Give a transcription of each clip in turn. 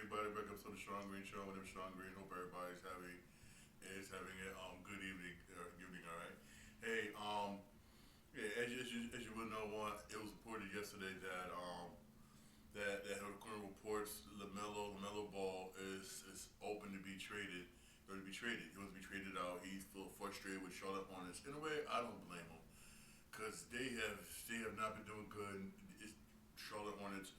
everybody. Welcome to the Strong Green Show. My name is Strong Green. Hope everybody's having a good evening. Evening, all right. Hey, yeah, as you will know, it was reported yesterday that that according to reports, Lamelo Ball is open to be traded. Or to be traded. He wants to be traded out. He's frustrated with Charlotte Hornets. In a way, I don't blame him because they have not been doing good. It's, Charlotte Hornets,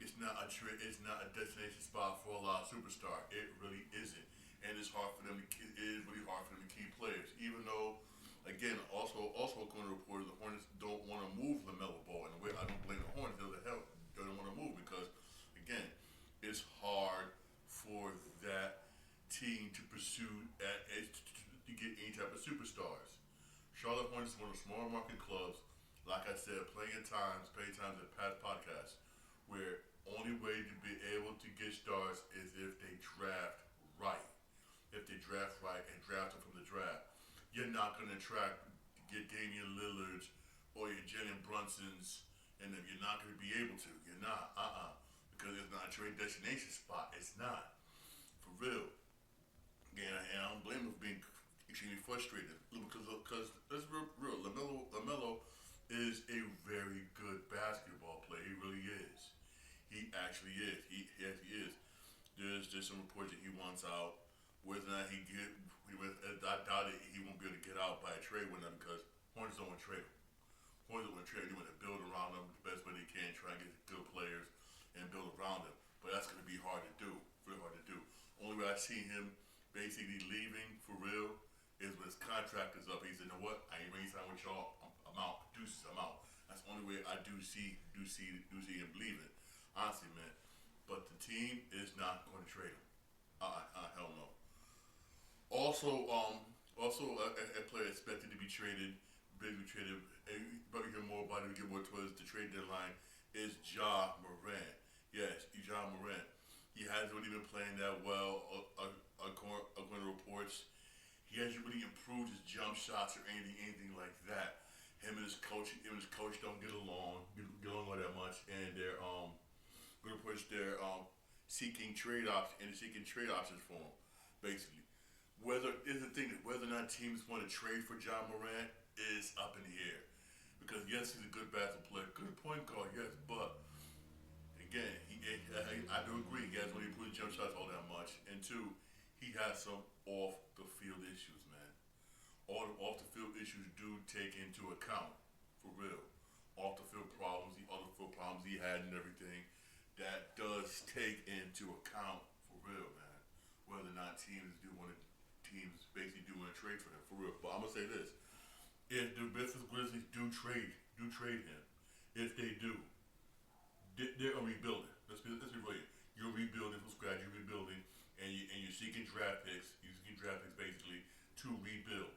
it's not a destination spot for a lot of superstar. It really isn't, and it's hard for them. It is really hard for them to keep players. Even though, again, also according to reports, the Hornets don't want to move Lamelo Ball. In a way, I don't blame the Hornets. They don't want to move because, again, it's hard for that team to pursue to get any type of superstars. Charlotte Hornets is one of the smaller market clubs. Like I said, plenty of times in past podcasts, where only way to be able to get stars is if they draft right. If they draft right and draft them from the draft, you're not going to get Damian Lillards or your Jalen Brunsons, and if you're not going to be able to. You're not. Because it's not a trade destination spot. It's not. For real. And I don't blame him for being extremely frustrated because that's real. Lamelo is a very good basketball player. He really is. He actually is. He is. There's just some reports that he wants out. Whether or not I doubt it. He won't be able to get out by a trade with them because Hornets don't want to trade him. Hornets don't want to trade him. They want to build around him the best way they can, try and get good players and build around him. But that's going to be hard to do. Very hard to do. Only way I see him basically leaving for real is when his contract is up. He said, "You know what? I ain't ready to sign with y'all. I'm out. Deuces, I'm out." That's the only way I do see him leaving. Honestly, man. But the team is not going to trade him. Hell no. Also, a player expected to be traded, basically traded. Probably hear more about it. Get more towards the trade deadline. Is Ja Morant? Yes, Ja Morant. He hasn't really been playing that well, according to reports. He hasn't really improved his jump shots or anything like that. Him and his coach don't get along all that much, and good reports they're seeking trade options for him, basically. Whether is the thing that whether or not teams want to trade for John Morant is up in the air. Because yes, he's a good basketball player, good point guard, yes, but again, I do agree he hasn't really improved jump shots all that much, and two, he has some off the field issues, man. All the off the field issues do take into account, for real. Off the field problems he had and everything, that does take into account, for real, man. Whether or not teams basically do want to trade for him, for real. But I'm gonna say this: if the Memphis Grizzlies do trade him, if they do, they're rebuilding. Let's be real. You're rebuilding from scratch. You're rebuilding, and you're seeking draft picks. You're seeking draft picks basically to rebuild,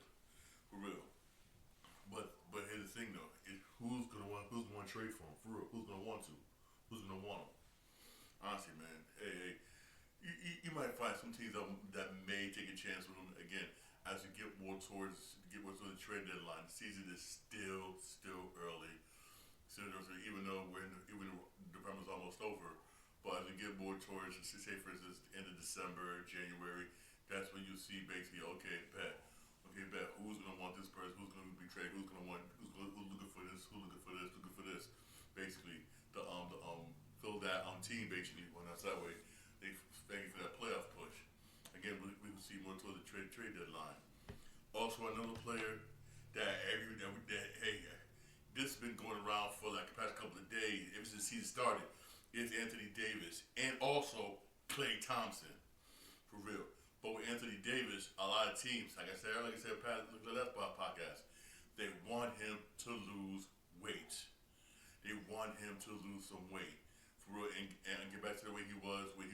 for real. But here's the thing though: is who's gonna want to trade for him, for real? Who's gonna want to? Who's gonna want him? Honestly, man. Hey, you might find some teams that may take a chance with him again as we get more towards the trade deadline. The season is still early. Even though even November's almost over, but as we get more towards, say for instance, the end of December, January, that's when you see basically, bet, who's gonna want this person, who's gonna be traded, who's looking for this, looking for this, basically the fill that team basically when that's that way. They thank you for that playoff push. Again, we will see more towards the trade deadline. Also, another player that hey, this has been going around for like the past couple of days, ever since the season started, is Anthony Davis and also Klay Thompson, for real. But with Anthony Davis, a lot of teams, like I said, look at the last podcast, they want him to lose weight. They want him to lose some weight, for real, and get back to the way he was with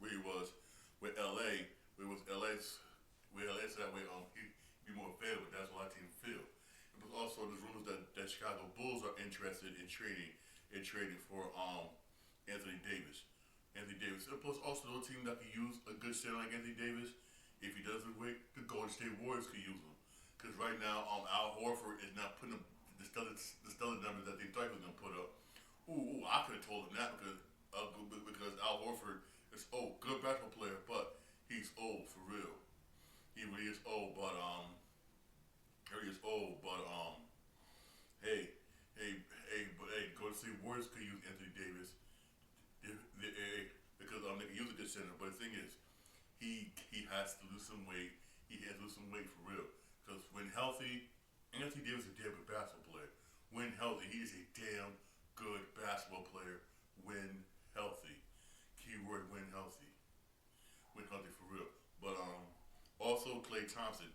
where he was with LA, where LA's that way, he'd be more fair, but that's what a lot of teams feel. But also, there's rumors that Chicago Bulls are interested in trading for Anthony Davis. Anthony Davis. And plus, also the team that can use a good center like Anthony Davis, if he doesn't wait, the Golden State Warriors could use him. Because right now, Al Horford is not putting up the stellar numbers that they thought he was going to put up. I could have told him that because because Al Horford is old, good basketball player, but he's old for real. He really is old, but hey, go to see Warriors could use Anthony Davis. Because they can use it this center, but the thing is, he has to lose some weight. He has to lose some weight for real. Because when healthy, Anthony Davis is a damn good basketball player. When healthy, he is a damn good basketball player. When healthy, keyword when healthy, for real. But also Klay Thompson.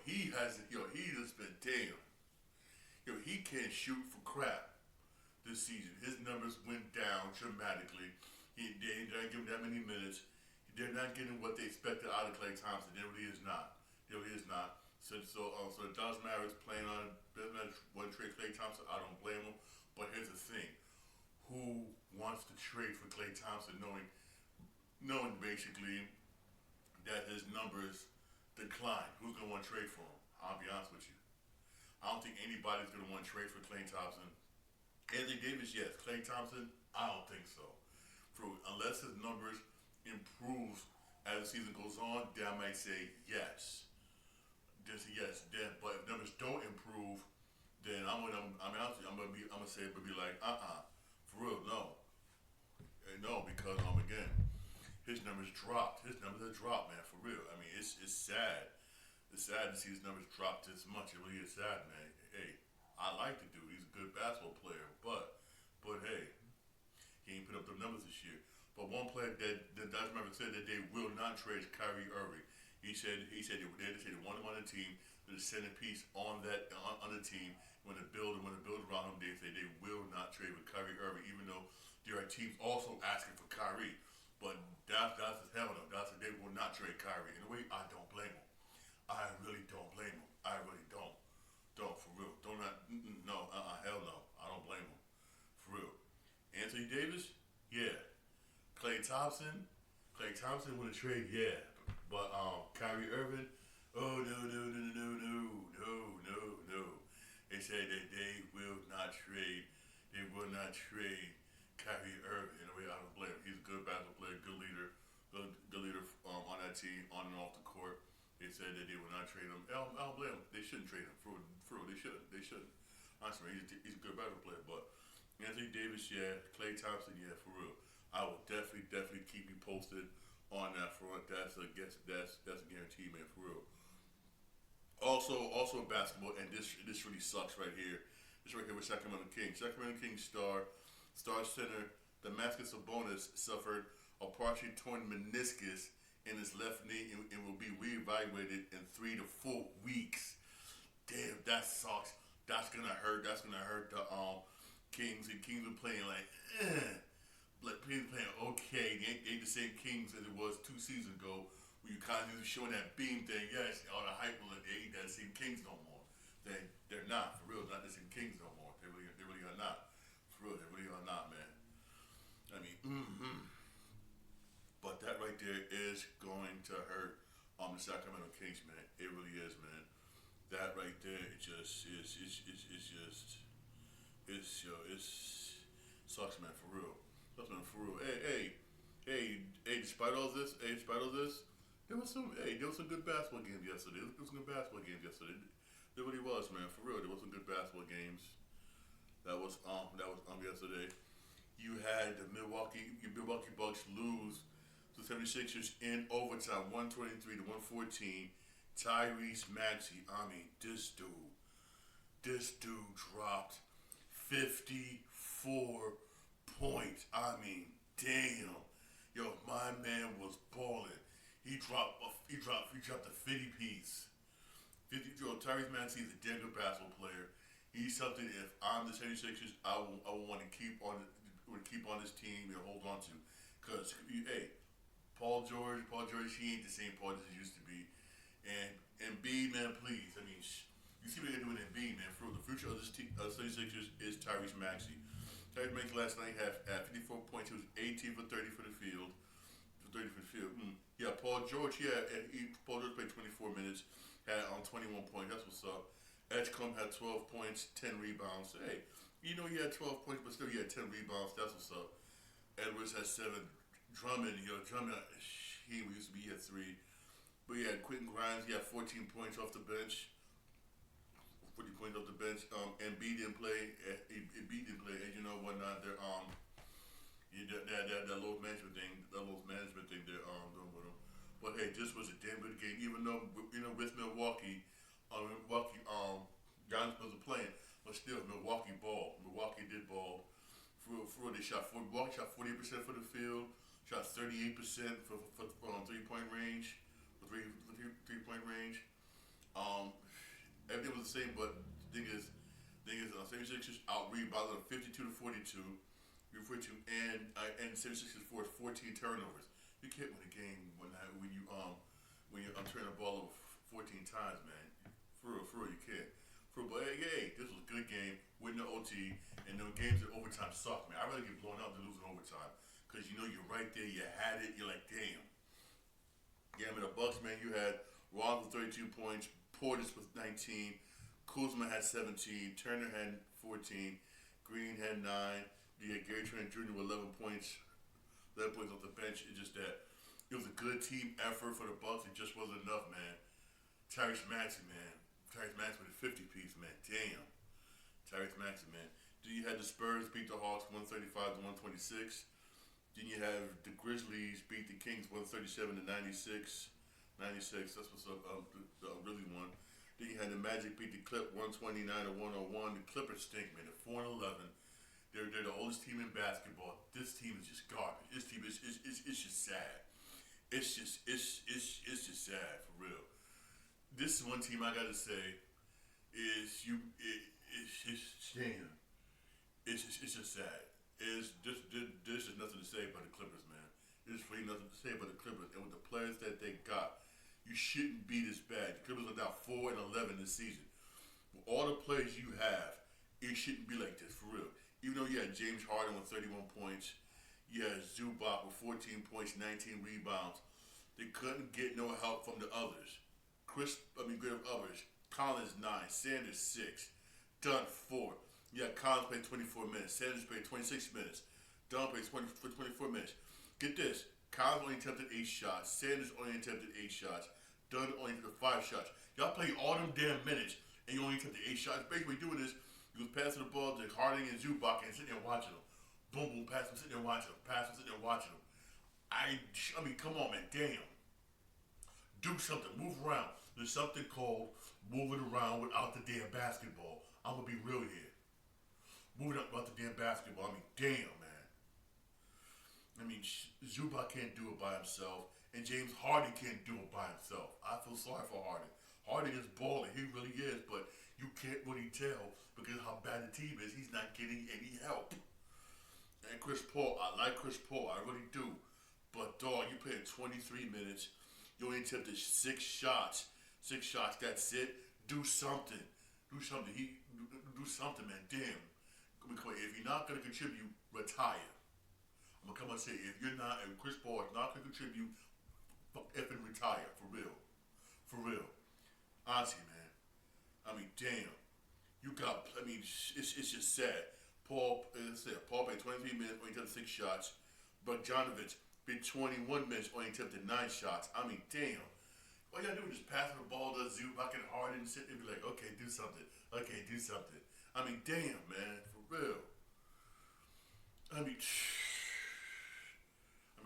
He just been damn. He can't shoot for crap this season. His numbers went down dramatically. They didn't give him that many minutes. They're not getting what they expected out of Klay Thompson. There really is not. There really is not. So the Dallas Mavericks playing on one trade Klay Thompson. I don't blame them. But here's the thing: who wants to trade for Klay Thompson, knowing basically that his numbers decline? Who's gonna want to trade for him? I'll be honest with you. I don't think anybody's gonna want to trade for Klay Thompson. Anthony Davis, yes. Klay Thompson, I don't think so. Unless his numbers improve as the season goes on, then I might say yes. Just yes. Then, but if numbers don't improve, then I'm gonna say it would be like for real, no, no, because again, his numbers dropped. His numbers have dropped, man, for real. I mean, it's sad. It's sad to see his numbers drop this much. It really is sad, man. Hey, I like the dude. He's a good basketball player, but hey, he ain't put up the numbers this year. But one player that the Dodgers Mavericks said that they will not trade is Kyrie Irving. He said they want him on the team, the centerpiece on the team. When they build around him, they say they will not trade with Kyrie Irving, even though there are teams also asking for Kyrie. But that's hell no. They will not trade Kyrie. In a way, I don't blame him. I really don't blame him. I really don't. Don't, for real. No, hell no. I don't blame him. For real. Anthony Davis, yeah. Klay Thompson want to trade, yeah. But Kyrie Irving, oh no. They said that they will not trade. They will not trade Kyrie Irving. In a way, I don't blame him. He's a good basketball player, good leader on that team, on and off the court. They said that they will not trade him. I don't blame them. They shouldn't trade him. For real, they shouldn't. Honestly, he's a good basketball player. But Anthony Davis, yeah. Klay Thompson, yeah, for real. I will definitely keep you posted on that front. That's a guarantee, man, for real. Also basketball, and this really sucks right here. This right here with Sacramento Kings. Sacramento Kings star center Damascus Sabonis suffered a partially torn meniscus in his left knee and will be reevaluated in 3 to 4 weeks. Damn, that sucks. That's gonna hurt. That's gonna hurt the Kings. And Kings are playing like Kings playing okay. They ain't the same Kings as it was 2 seasons ago. When you kind of showing that beam thing, yes, all the hype, they ain't that same Kings no more. They're not, for real, not the same Kings no more. They really are not. For real, they really are not, man. I mean, But that right there is going to hurt the Sacramento Kings, man. It really is, man. That right there, it just sucks, man, for real. Sucks, man, for real. Hey, despite all this, there was some good basketball games yesterday. There really was, man, for real. There was some good basketball games. That was yesterday. You had the Milwaukee Bucks lose to 76ers in overtime, 123 to 114. Tyrese Maxey, I mean, this dude dropped 54 points. I mean, damn. Yo, my man was balling. He dropped the 50 piece. Tyrese Maxey is a damn good basketball player. He's something. If I'm the 76ers, I will want to keep on this team and hold on to, because Paul George, he ain't the same Paul as he used to be, and B, man, please. I mean, you see what they're doing in B, man. For the future of this 76ers is Tyrese Maxey. Tyrese Maxey last night had 54 points. He was 18 for 30 for the field. Yeah, Paul George. Paul George played 24 minutes. Had 21 points. That's what's up. Edgecombe had 12 points, 10 rebounds. Hey, he had 12 points, but still he had 10 rebounds. That's what's up. Edwards had 7. Drummond, he used to be at 3. But he had Quentin Grimes, he had 14 points off the bench. 40 points off the bench. Embiid didn't play. Embiid didn't play. And you know whatnot? That load management thing. They're doing with him. But hey, this was a damn good game. Even though with Milwaukee, Giannis wasn't playing, but still Milwaukee ball. Milwaukee did ball. Milwaukee shot 48% for the field. Shot 38% for 3-point range. For three-point range. Everything was the same, but the thing is, 76ers out rebounded 52-42, and 76ers forced 14 turnovers. You can't win a game when you turn the ball over 14 times, man. For real, you can't. But hey, this was a good game, winning the OT, and the games in overtime suck, man. I'd rather get blown out than lose in overtime, because you're right there, you had it, you're like, damn. Yeah, I mean, the Bucks, man, you had Rollins with 32 points, Portis with 19, Kuzma had 17, Turner had 14, Green had 9, you had Gary Trent Jr. with 11 points off the bench. It's just that it was a good team effort for the Bucks. It just wasn't enough, man. Tyrese Maxey with a 50-piece, man. Damn. Tyrese Maxey, man. Then you had the Spurs beat the Hawks 135-126. Then you have the Grizzlies beat the Kings 137-96. 96, that's what's up, the really one. Then you had the Magic beat the Clip 129-101. The Clippers stink, man. They're 4-11. They're the oldest team in basketball. This team is just garbage. This team is it's just sad. It's just sad for real. This is one team I gotta say is damn. It's just sad. There's just nothing to say about the Clippers, man. There's really nothing to say about the Clippers, and with the players that they got, you shouldn't be this bad. The Clippers are now 4-11 this season. With all the players you have, it shouldn't be like this for real. Even though you had James Harden with 31 points, you had Zubac with 14 points, 19 rebounds. They couldn't get no help from the others. Collins 9, Sanders 6, Dunn 4. Yeah, Collins played 24 minutes. Sanders played 26 minutes. Dunn played 24 minutes. Get this. Collins only attempted 8 shots. Sanders only attempted 8 shots. Dunn only attempted 5 shots. Y'all played all them damn minutes and you only attempted 8 shots. Basically, doing this, you was passing the ball to Harding and Zubac and sitting there watching them. Boom, boom, pass them, sitting there watching them. Pass them, sitting there watching them. I mean, come on, man. Damn. Do something. Move around. There's something called moving around without the damn basketball. I'm going to be real here. Moving up without the damn basketball. I mean, damn, man. I mean, Zubac can't do it by himself, and James Harden can't do it by himself. I feel sorry for Harden. Harden is balling. He really is, but you can't really tell because how bad the team is. He's not getting any help. And Chris Paul, I like Chris Paul. I really do. But, dog, you played 23 minutes. You only attempted 6 shots. 6 shots, that's it. Do something. Do something. Do something, man. Damn. If you're not going to contribute, retire. I'm going to come and say, if Chris Paul is not going to contribute, effing retire. For real. For real. Honestly, man. I mean, damn. It's just sad. Paul played 23 minutes, only attempted 6 shots. Bogdanovic played 21 minutes, only attempted 9 shots. I mean, damn. All you gotta do is just pass the ball to Zubac and Harden and sit there and be like, okay, do something. Okay, do something. I mean, damn, man. For real. I mean,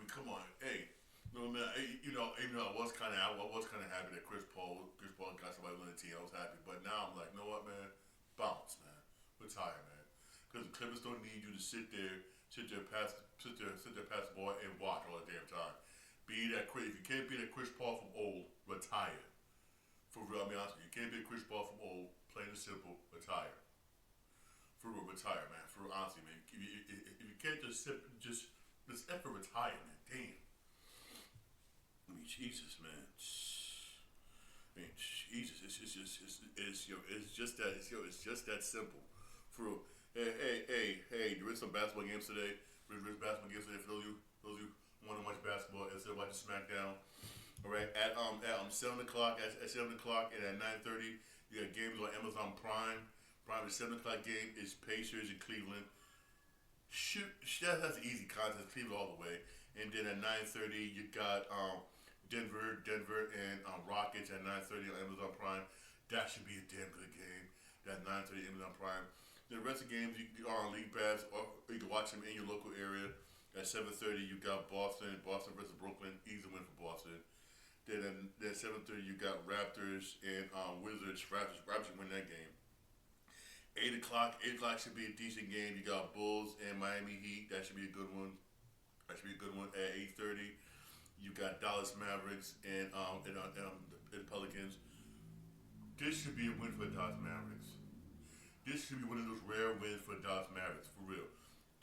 come on. Hey, no man. Even though I was kind of happy that Chris Paul got somebody on the team. I was happy, but now I'm like, you know what, man? Bounce, man. Retire, man. Because the Clippers don't need you to sit there, pass the ball and watch all the damn time. If you can't be that Chris Paul from old, retire. For real, I mean, honestly, you can't be a Chris Paul from old, plain and simple, retire. For real, retire, man. For real, honestly, man. If you can't just effort retire, man. Damn. I mean, Jesus, man. I mean, Jesus, it's just that simple. For real. Hey, there is some basketball games today. There's basketball games today for those of you who want to watch basketball instead of watching SmackDown. All right, at 7 o'clock, and at 9:30, you got games on Amazon Prime. The 7 o'clock game is Pacers in Cleveland. Shoot, that's an easy contest. Cleveland all the way. And then at 9:30, you got Denver, and Rockets at 9:30 on Amazon Prime. That should be a damn good game. That 9:30 Amazon Prime. The rest of the games you are on League Pass, or you can watch them in your local area. At 7:30, you got Boston versus Brooklyn, easy win for Boston. Then 7:30, you got Raptors and Wizards. Raptors win that game. 8 o'clock should be a decent game. You got Bulls and Miami Heat. That should be a good one. That should be a good one. At 8:30, you got Dallas Mavericks and Pelicans. This should be a win for the Dallas Mavericks. This should be one of those rare wins for the Dallas Mavericks, for real.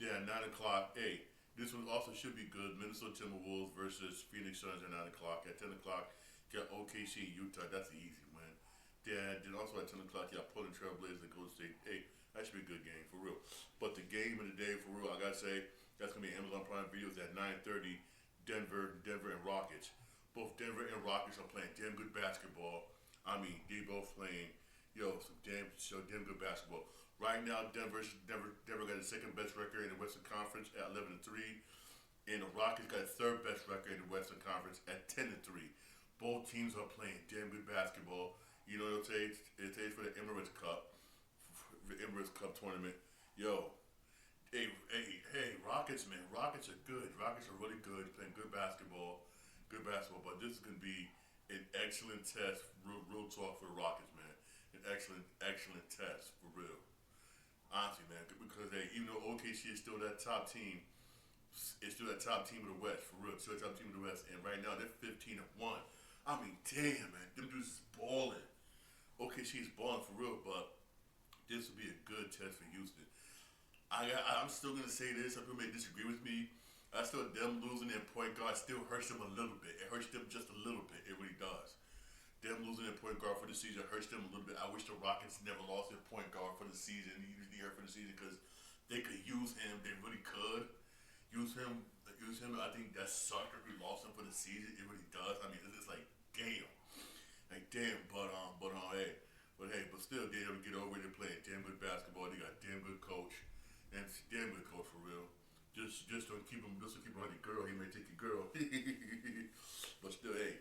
Then at 9 o'clock, hey, this one also should be good. Minnesota Timberwolves versus Phoenix Suns at 9 o'clock. At 10 o'clock, you got OKC Utah. That's an easy win. Then also at 10 o'clock, you got Portland Trailblazers and Golden State. Hey, that should be a good game, for real. But the game of the day, for real, I gotta say, that's gonna be Amazon Prime Videos at 9:30. Denver and Rockets. Both Denver and Rockets are playing damn good basketball. I mean, they both playing, some damn good basketball. Right now, Denver got the second best record in the Western Conference at 11-3, and the Rockets got the third best record in the Western Conference at 10-3. Both teams are playing damn good basketball. You know what it takes for the Emirates Cup, tournament. Yo, hey, Rockets, man. Rockets are good. Rockets are really good, playing good basketball. But this is gonna be an excellent test, real talk for the Rockets, man. An excellent test for real. Honestly, man, because hey, even though OKC is still that top team, it's still that top team of the West, for real. Still that top team of the West, and right now they're 15-1. I mean, damn, man, them dudes is balling. OKC is balling for real, but this will be a good test for Houston. I'm still gonna say this. Some people may disagree with me. I still them losing their point guard still hurts them a little bit. It hurts them just a little bit. It really does. Them losing their point guard for the season hurts them a little bit. I wish the Rockets never lost their point guard for the season. He usually hurt for the season because they could use him. They really could use him. I think that sucked if we lost him for the season. It really does. I mean, it's like damn, but still, they able to get over it and play damn good basketball. They got damn good coach, and it's damn good coach for real. Just don't keep him. Just don't keep him on your girl. He may take your girl, but still, hey,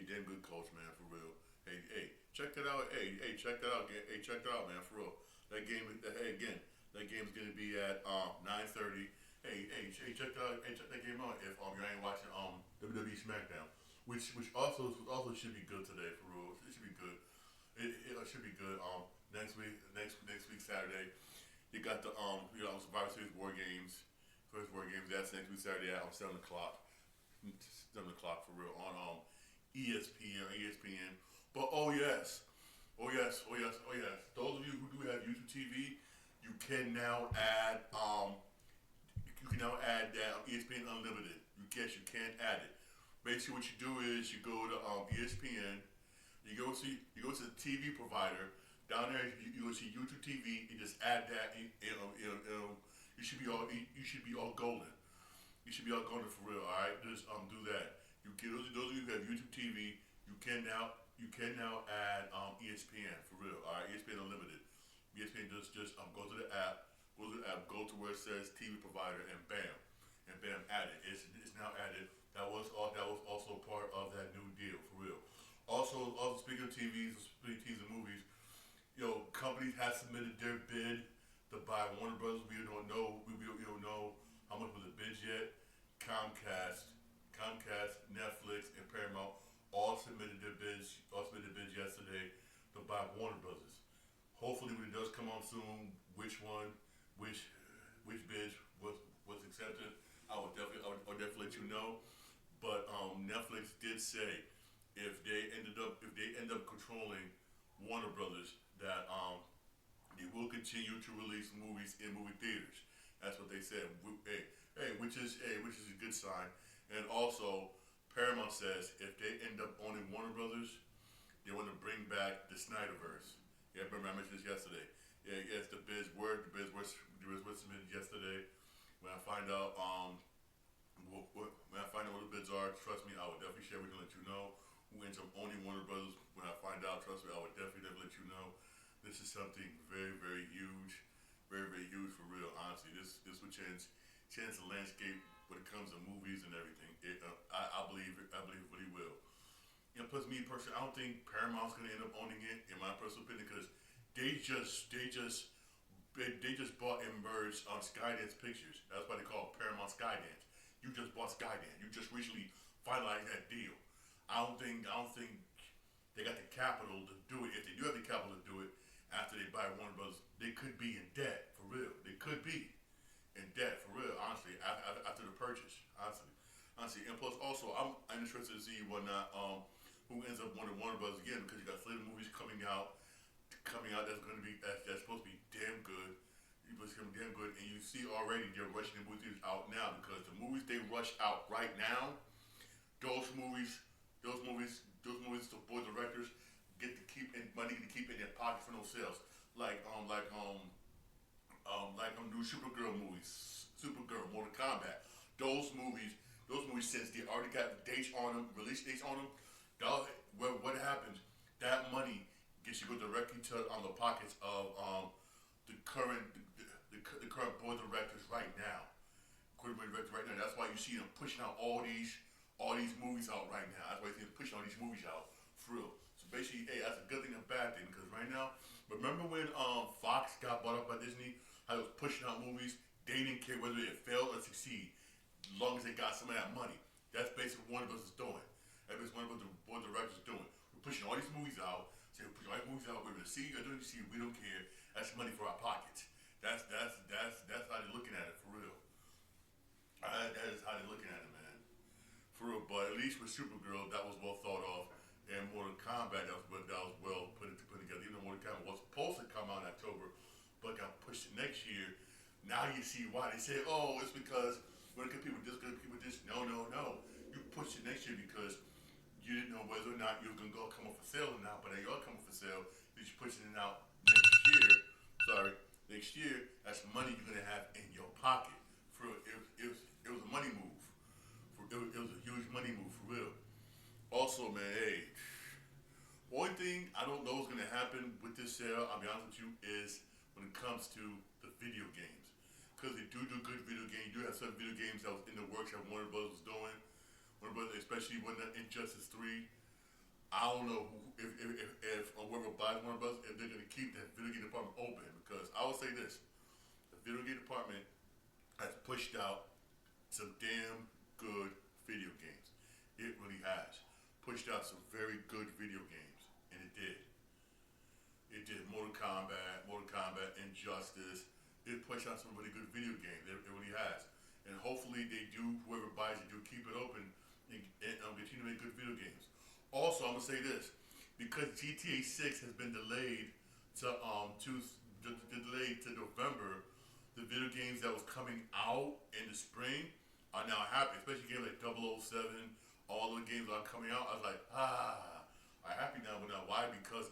damn good coach, man, for real. Hey, check that out. Hey, check that out. Hey, check that out, man, for real. That game, again, that game's gonna be at 9:30. Hey, check that out. Hey, check that game out. If you ain't watching WWE SmackDown, which also should be good today, for real. It should be good. It should be good. Next week Saturday, you got the Survivor Series War Games. First War Games. That's next week Saturday at 7 o'clock. 7 o'clock for real on ESPN. But oh yes. Those of you who do have YouTube TV, you can now add that ESPN Unlimited. You can add it. Basically, what you do is you go to ESPN. You go to the TV provider. Down there, you go to YouTube TV and just add that. You should be all golden. You should be all golden for real. All right, just do that. You get those of you who have YouTube TV. You can now add ESPN for real. All right, ESPN Unlimited. ESPN just go to the app. Go to where it says TV provider, and bam, add it. It's now added. That was also part of that new deal for real. Also speaking of TVs and movies, companies have submitted their bid to buy Warner Brothers. We don't know how much was the bid yet. Comcast, Netflix, and Paramount all submitted their bids yesterday to buy Warner Brothers. Hopefully, when it does come on soon, which bids was accepted, I'll definitely let you know. But Netflix did say if they end up controlling Warner Brothers, that they will continue to release movies in movie theaters. That's what they said. Which is a good sign. And also, Paramount says if they end up owning Warner Brothers, they want to bring back the Snyderverse. Yeah, remember I mentioned this yesterday. Yeah, yes, the bids were submitted yesterday. When I find out what the bids are, trust me, I will definitely share with you and let you know who ends up owning Warner Brothers. When I find out, trust me, I will definitely let you know. This is something very, very huge. very, very huge for real. Honestly, this will change the landscape when it comes to movies and everything. I believe it. I believe it really will. Plus me personally, I don't think Paramount's gonna end up owning it, in my personal opinion, because they just bought and merged Skydance Pictures. That's why they call it Paramount Skydance. You just bought Skydance. You just recently finalized that deal. I don't think they got the capital to do it. If they do have the capital to do it after they buy Warner Brothers, they could be in debt for real. They could be in debt for real. Honestly, after the purchase, honestly, and plus also, I'm interested to see who ends up winning Warner Brothers again, because you got Slater movies coming out that's supposed to be damn good. It's going to be damn good, and you see already they're rushing the movies out now, because the movies they rush out right now, those movies, the board directors get to keep in money to keep in their pocket for no sales. Like new Supergirl movies, Supergirl, Mortal Kombat. Those movies, since they already got dates on them, release dates on them, what happens? That money gets to go directly to the pockets of the current the current board of directors right now. That's why you see them pushing out all these movies out right now. That's why you see them pushing all these movies out for real. So basically, hey, that's a good thing and a bad thing, because right now, remember when Fox got bought up by Disney? How they was pushing out movies? They didn't care whether it failed or succeed, as long as they got some of that money. That's basically what one of us is doing. That's basically what the board of directors is doing. We're pushing all these movies out. Say we're pushing all these movies out. We're going to see or don't see. We don't care. That's money for our pockets. That's how they're looking at it for real. That is how they're looking at it, man. For real. But at least with Supergirl, that was well thought of, and Mortal Kombat, that was well put together. Even though Mortal Kombat was supposed to come out in October, but got pushed to next year. Now you see why they say, oh, it's because we're gonna compete with this, gonna compete with this. No. You pushed it next year because you didn't know whether or not you were gonna go come up for sale or not. But they are coming for sale. You're pushing it out next year. That's money you're gonna have in your pocket. For real. It was a money move. It was a huge money move for real. Also, man, hey, one thing I don't know is gonna happen with this sale, I'll be honest with you, is when it comes to the video games. Because they do good video games. You do have some video games that was in the works that Warner Bros. Was doing. Warner Bros., especially when the Injustice 3. I don't know if whoever buys Warner Bros., if they're going to keep that video game department open. Because I will say this, the video game department has pushed out some damn good video games. It really has. Pushed out some very good video games. And it did. It did. Mortal Kombat, Injustice. It pushed out some really good video games. It really has. And hopefully they do, whoever buys it, do keep it open and continue to make good video games. Also, I'm going to say this. Because GTA 6 has been delayed to November, the video games that was coming out in the spring are now happy. Especially games like 007, all the games that are coming out. I was like, I'm happy now. But now, why? Because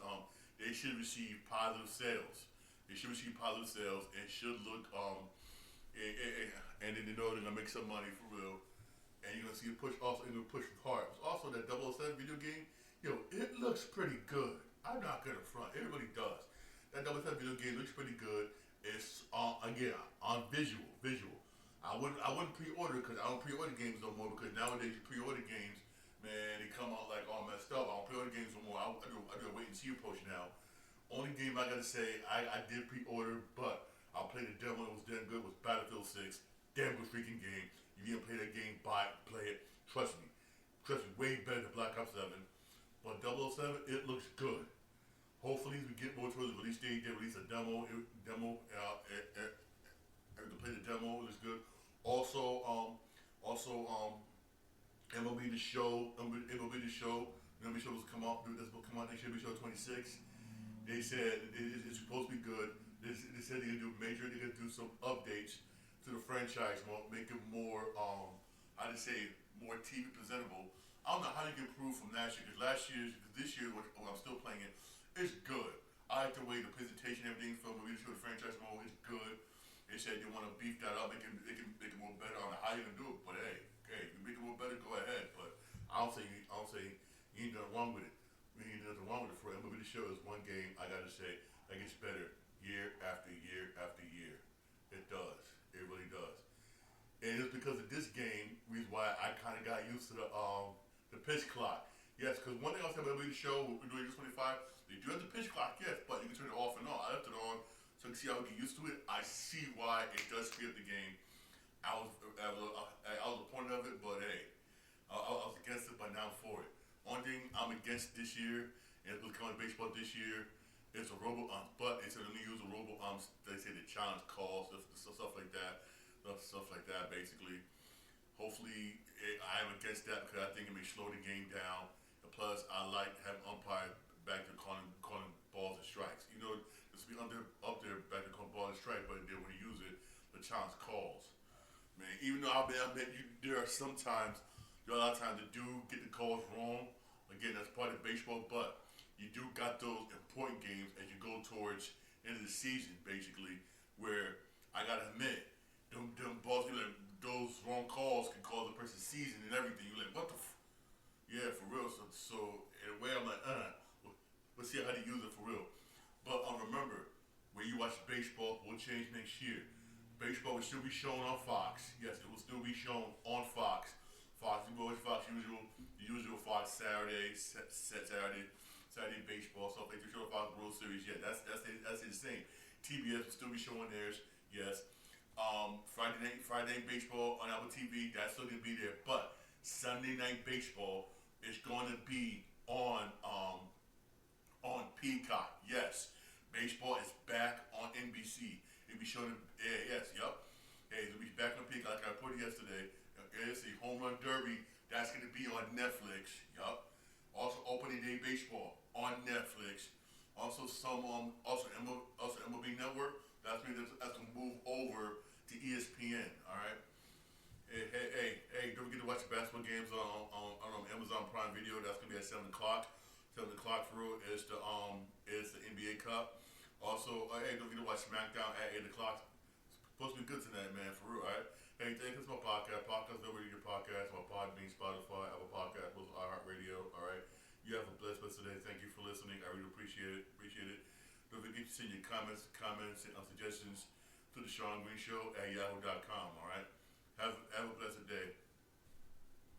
they should receive positive sales. They should receive positive sales and should look and then they know they're gonna make some money for real. And you're gonna see a push also in the push hard. Also that 007 video game, it looks pretty good. I'm not gonna front. It really does. That 007 video game looks pretty good. It's again on visual. I wouldn't pre-order because I don't pre-order games no more, because nowadays you pre-order games, man, they come out like all messed up. I don't pre-order games no more. I do a wait and see approach now. Only game I gotta say I did pre-order, but I played the demo. It was damn good. Was Battlefield 6. Damn good freaking game. You didn't play that game, buy it, play it. Trust me, way better than Black Ops 7. But 007, it looks good. Hopefully we get more towards the release date. They release a demo. To play the demo. It looks good. Also, MLB the Show. MLB show will come out. This will come out next year. MLB Show 26. They said it's supposed to be good. They said they're gonna do some updates to the franchise, make it more, more TV presentable. I don't know how you can improve from last year, because this year, when I'm still playing it, it's good. I like the way the presentation, everything from the leadership of the franchise mode is good. They said they want to beef that up, make it more better. I don't know how you can do it, but hey, if you make it more better, go ahead. But I don't say you ain't nothing wrong with it. Ain't nothing wrong with it. For MLB The Show is one game, I gotta say, that gets better year after year after year. And it's because of this game, reason why I kind of got used to the pitch clock. Yes, because one thing I was saying about the show, we're doing this 25, they do have the pitch clock, yes, but you can turn it off and on. I left it on so I can see how we get used to it. I see why it does speed up the game. I was a point of it, but hey, I was against it, but now I'm for it. Only thing I'm against this year, and it's becoming baseball this year, is a robo umps. But they said let me use a robo umps. They say the challenge calls, stuff like that, stuff like that. Basically, hopefully, I am against that because I think it may slow the game down. And plus, I like having umpire back to calling balls and strikes. You know, just be up there back to calling balls and strikes, but then when you use it, the challenge calls. Man, even though I admit there are a lot of times that do get the calls wrong. Again, that's part of baseball, but you do got those important games as you go towards end of the season, basically, where I gotta admit, them balls, like, those wrong calls can cause a person's season and everything. You're like, what the yeah, for real. So in a way, I'm like, let's see how to use it for real. But remember, when you watch baseball, will change next year. Baseball will still be shown on Fox. Yes, it will still be shown on Fox. Fox, you watch Fox the usual Fox Saturday baseball, stuff like the show Fox World Series. Yeah, that's the same. TBS will still be showing theirs. Yes. Friday night baseball on Apple TV. That's still gonna be there. But Sunday night baseball is going to be on Peacock. Yes, baseball is back on NBC. It'll be shown. Yes, yup. Hey, it'll be back on Peacock. Like I put it yesterday. It's the Home Run Derby. That's going to be on Netflix. Yup. Also, Opening Day Baseball on Netflix. Also, also MLB Network. That's going to move over to ESPN. All right. Hey! Don't forget to watch the basketball games on Amazon Prime Video. That's gonna be at 7 o'clock. 7 o'clock for real is the NBA Cup. Also, hey, don't forget to watch SmackDown at 8 o'clock. It's supposed to be good tonight, man. For real, all right. Hey, thank you for my podcast. Podcast over to your podcast. My Podbean, Spotify, Apple Podcast, both iHeartRadio. All right. You have a blessed one today. Thank you for listening. I really appreciate it. Don't forget to send your comments, and suggestions to the Sean Green Show at yahoo.com. All right. Have a blessed day.